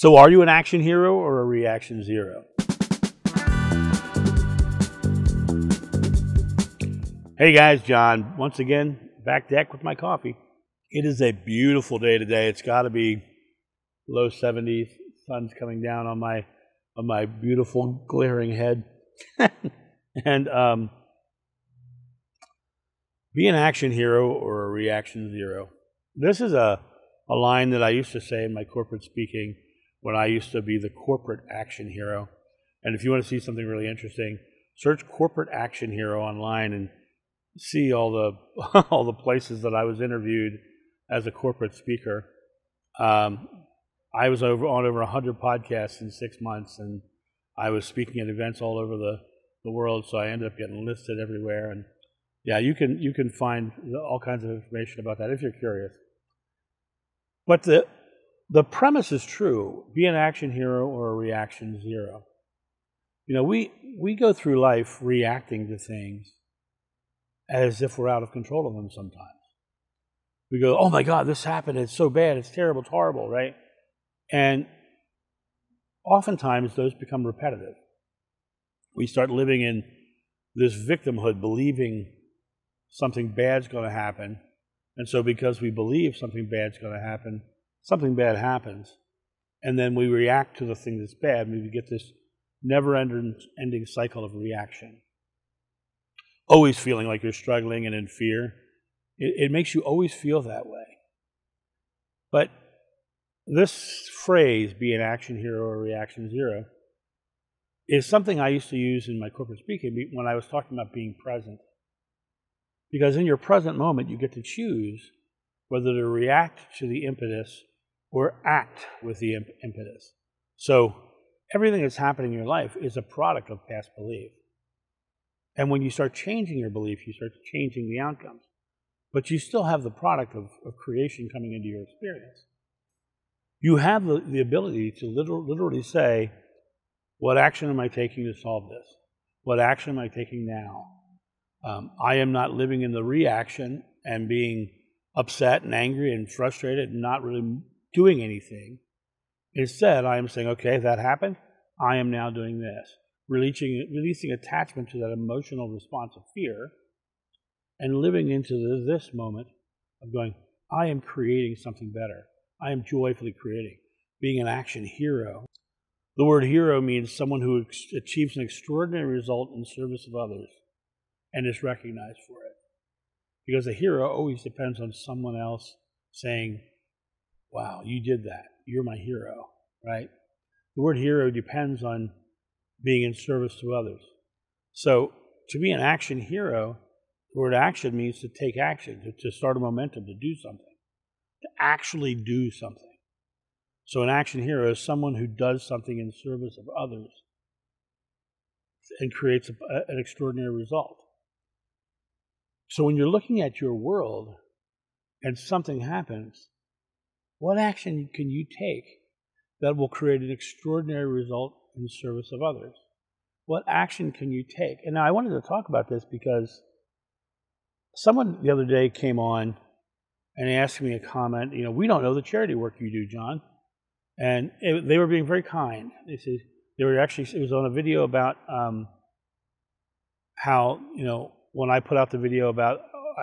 So are you an action hero or a reaction zero? Hey guys, John, once again, back deck with my coffee. It is a beautiful day today. It's got to be low 70s. Sun's coming down on my beautiful glaring head. And be an action hero or a reaction zero. This is a line that I used to say in my corporate speaking when I used to be the corporate action hero. And if you want to see something really interesting, search corporate action hero online and see all the places that I was interviewed as a corporate speaker. I was on over 100 podcasts in 6 months, and I was speaking at events all over the world, so I ended up getting listed everywhere. And yeah, you can find all kinds of information about that if you're curious. But the premise is true. Be an action hero or a reaction zero. You know, we go through life reacting to things as if we're out of control of them sometimes. We go, oh my God, this happened, it's so bad, it's terrible, it's horrible, right? And oftentimes those become repetitive. We start living in this victimhood, believing something bad's going to happen. And so because we believe something bad's going to happen, something bad happens. And then we react to the thing that's bad, and we get this never-ending cycle of reaction. Always feeling like you're struggling and in fear. It makes you always feel that way. But this phrase, be an action hero or reaction zero, is something I used to use in my corporate speaking when I was talking about being present. Because in your present moment, you get to choose whether to react to the impetus or act with the impetus. So everything that's happening in your life is a product of past belief. And when you start changing your belief, you start changing the outcomes. But you still have the product of creation coming into your experience. You have the ability to literally say, what action am I taking to solve this? What action am I taking now? I am not living in the reaction and being upset and angry and frustrated and not really doing anything. Instead, I am saying, okay, that happened. I am now doing this. Releasing attachment to that emotional response of fear and living into this moment of going, I am creating something better. I am joyfully creating. Being an action hero. The word hero means someone who achieves an extraordinary result in service of others and is recognized for it. Because a hero always depends on someone else saying, wow, you did that. You're my hero, right? The word hero depends on being in service to others. So to be an action hero, the word action means to take action, to start a momentum, to do something, to actually do something. So an action hero is someone who does something in service of others and creates an extraordinary result. So when you're looking at your world and something happens, what action can you take that will create an extraordinary result in service of others? What action can you take? And now I wanted to talk about this because someone the other day came on and asked me a comment. You know, we don't know the charity work you do, John. And they were being very kind. They said it was on a video about how, you know, when I put out the video about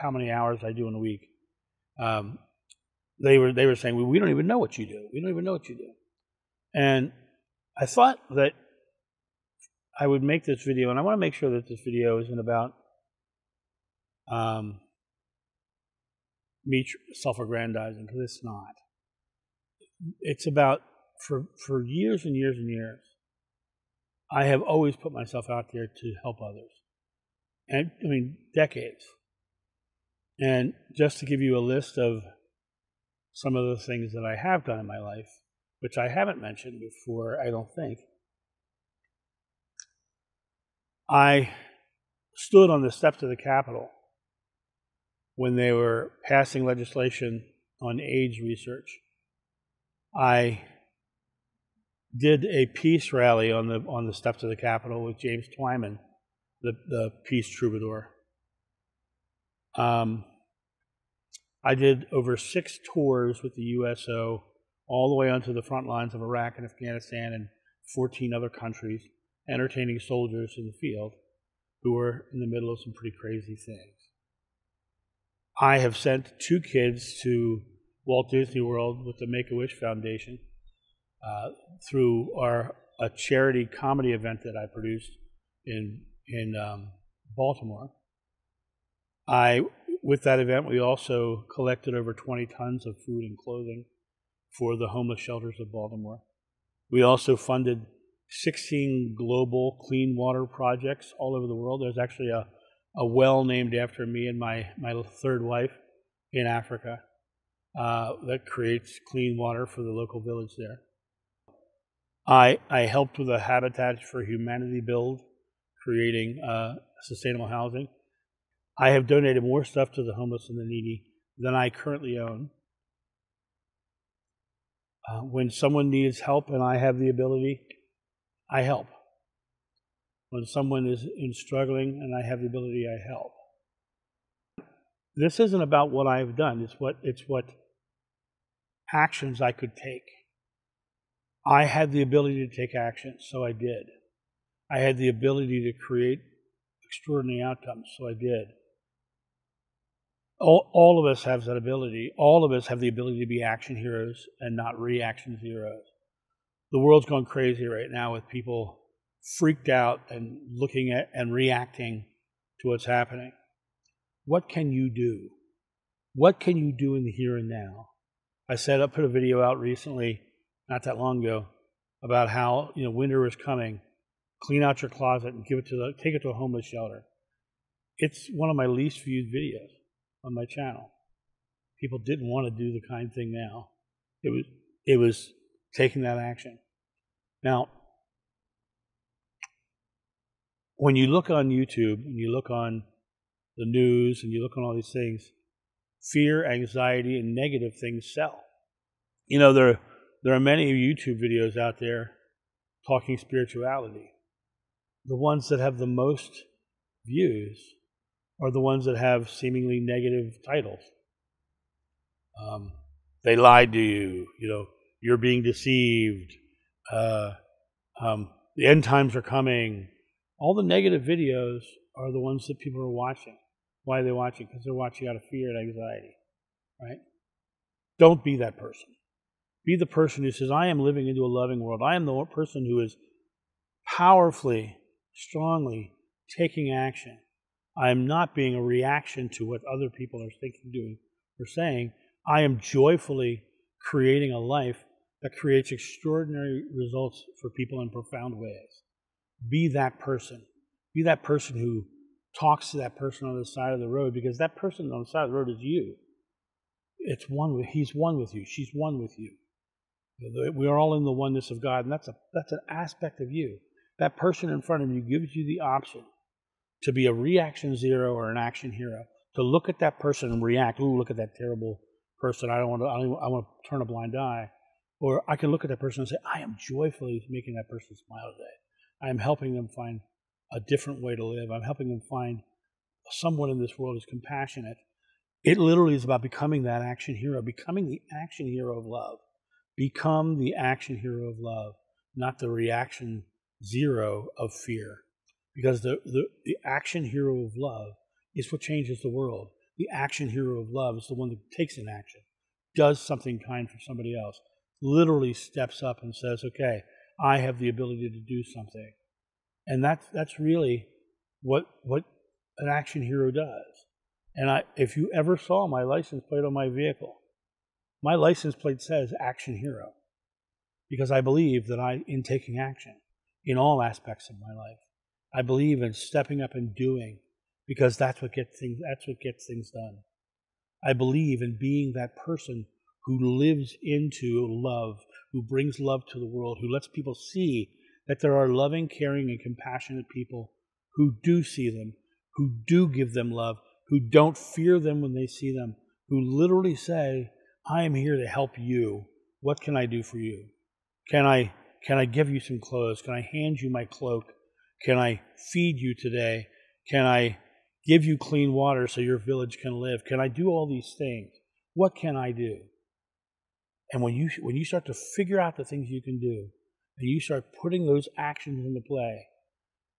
how many hours I do in a week, they were saying, well, we don't even know what you do. We don't even know what you do. And I thought that I would make this video, and I want to make sure that this video isn't about me self-aggrandizing, because it's not. It's about, for years and years and years, I have always put myself out there to help others. And, I mean, decades. And just to give you a list of some of the things that I have done in my life, which I haven't mentioned before, I don't think. I stood on the steps of the Capitol when they were passing legislation on AIDS research. I did a peace rally on the steps of the Capitol with James Twyman, the peace troubadour. I did over 6 tours with the USO all the way onto the front lines of Iraq and Afghanistan and 14 other countries, entertaining soldiers in the field who were in the middle of some pretty crazy things. I have sent 2 kids to Walt Disney World with the Make-A-Wish Foundation through a charity comedy event that I produced in Baltimore. With that event, we also collected over 20 tons of food and clothing for the homeless shelters of Baltimore. We also funded 16 global clean water projects all over the world. There's actually a well named after me and my 3rd wife in Africa that creates clean water for the local village there. I helped with a Habitat for Humanity build, creating sustainable housing. I have donated more stuff to the homeless and the needy than I currently own. When someone needs help and I have the ability, I help. When someone is struggling and I have the ability, I help. This isn't about what I've done. It's what actions I could take. I had the ability to take action, so I did. I had the ability to create extraordinary outcomes, so I did. All of us have that ability. All of us have the ability to be action heroes and not reaction zeros. The world's gone crazy right now with people freaked out and looking at and reacting to what's happening. What can you do? What can you do in the here and now? I put a video out recently, not that long ago, about how winter is coming. Clean out your closet and take it to a homeless shelter. It's one of my least viewed videos on my channel. People didn't want to do the kind thing now. It was taking that action. Now, when you look on YouTube and you look on the news and you look on all these things, fear, anxiety, and negative things sell. There are many YouTube videos out there talking spirituality. The ones that have the most views are the ones that have seemingly negative titles. They lied to you, you're being deceived, the end times are coming. All the negative videos are the ones that people are watching. Why are they watching? Because they're watching out of fear and anxiety, right? Don't be that person. Be the person who says, I am living into a loving world. I am the person who is powerfully, strongly taking action. I am not being a reaction to what other people are thinking, doing, or saying. I am joyfully creating a life that creates extraordinary results for people in profound ways. Be that person. Be that person who talks to that person on the side of the road, because that person on the side of the road is you. He's one with you. She's one with you. We are all in the oneness of God, and that's an aspect of you. That person in front of you gives you the option to be a reaction zero or an action hero. To look at that person and react. Ooh, look at that terrible person. I want to turn a blind eye. Or I can look at that person and say, I am joyfully making that person smile today. I am helping them find a different way to live. I'm helping them find someone in this world who's compassionate. It literally is about becoming that action hero, becoming the action hero of love. Become the action hero of love, not the reaction zero of fear. Because the action hero of love is what changes the world. The action hero of love is the one that takes an action, does something kind for somebody else, literally steps up and says, okay, I have the ability to do something. And that's really what an action hero does. And if you ever saw my license plate on my vehicle, my license plate says action hero, because I believe that in taking action in all aspects of my life. I believe in stepping up and doing, because that's what gets things done. I believe in being that person who lives into love, who brings love to the world, who lets people see that there are loving, caring, and compassionate people who do see them, who do give them love, who don't fear them when they see them, who literally say, I am here to help you. What can I do for you? Can I give you some clothes? Can I hand you my cloak? Can I feed you today? Can I give you clean water so your village can live? Can I do all these things? What can I do? And when you start to figure out the things you can do, and you start putting those actions into play,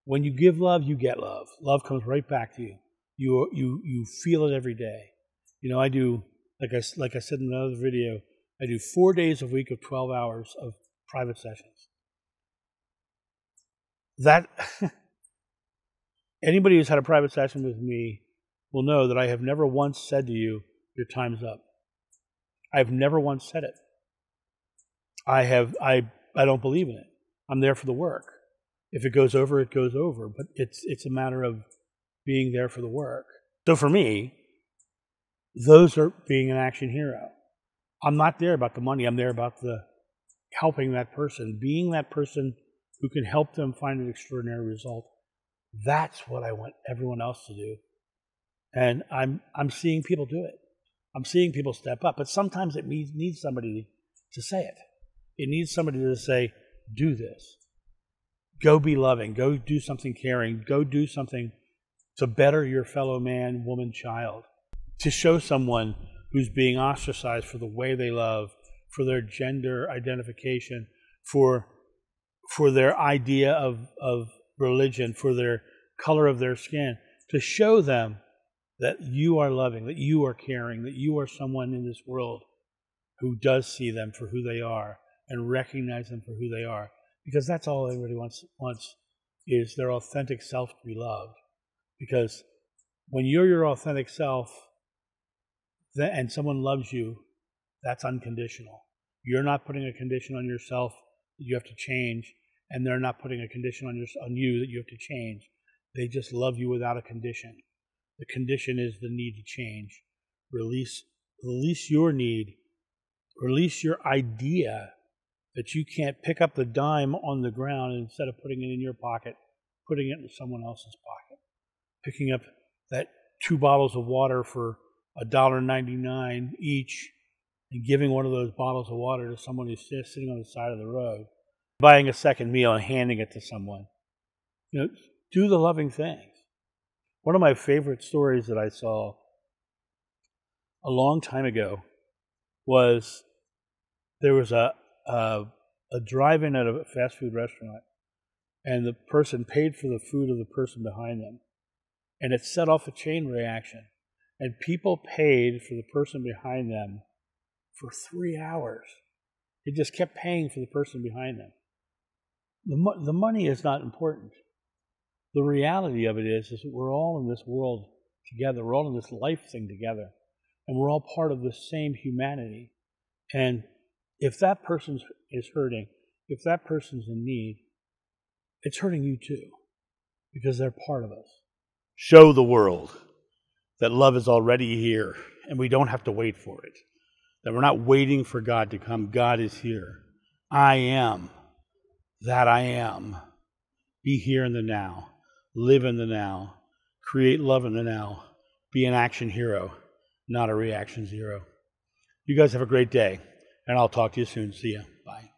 when you give love, you get love. Love comes right back to you. You feel it every day. You know, I do, like I said in another video, I do 4 days a week of 12 hours of private sessions. That anybody who's had a private session with me will know that I have never once said to you, your time's up. I've never once said it. I don't believe in it. I'm there for the work. If it goes over, it goes over. But it's a matter of being there for the work. So for me, those are being an action hero. I'm not there about the money. I'm there about the helping that person, being that person who can help them find an extraordinary result. That's what I want everyone else to do. And I'm seeing people do it. I'm seeing people step up. But sometimes it needs somebody to say it. It needs somebody to say, do this. Go be loving. Go do something caring. Go do something to better your fellow man, woman, child. To show someone who's being ostracized for the way they love, for their gender identification, for their idea of religion, for their color of their skin, to show them that you are loving, that you are caring, that you are someone in this world who does see them for who they are and recognize them for who they are. Because that's all everybody wants is their authentic self to be loved. Because when you're your authentic self and someone loves you, that's unconditional. You're not putting a condition on yourself that you have to change, and they're not putting a condition on you that you have to change. They just love you without a condition. The condition is the need to change. Release your need. Release your idea that you can't pick up the dime on the ground and instead of putting it in your pocket, putting it in someone else's pocket. Picking up that 2 bottles of water for $1.99 each and giving one of those bottles of water to someone who's sitting on the side of the road. Buying a second meal and handing it to someone. You know, do the loving things. One of my favorite stories that I saw a long time ago was there was a drive-in at a fast food restaurant, and the person paid for the food of the person behind them, and it set off a chain reaction, and people paid for the person behind them for 3 hours. They just kept paying for the person behind them. The money is not important. The reality of it is that we're all in this world together. We're all in this life thing together. And we're all part of the same humanity. And if that person is hurting, if that person's in need, it's hurting you too. Because they're part of us. Show the world that love is already here. And we don't have to wait for it. That we're not waiting for God to come. God is here. I am that I am. Be here in the now. Live in the now. Create love in the now. Be an action hero, not a reaction zero. You guys have a great day, and I'll talk to you soon. See ya. Bye.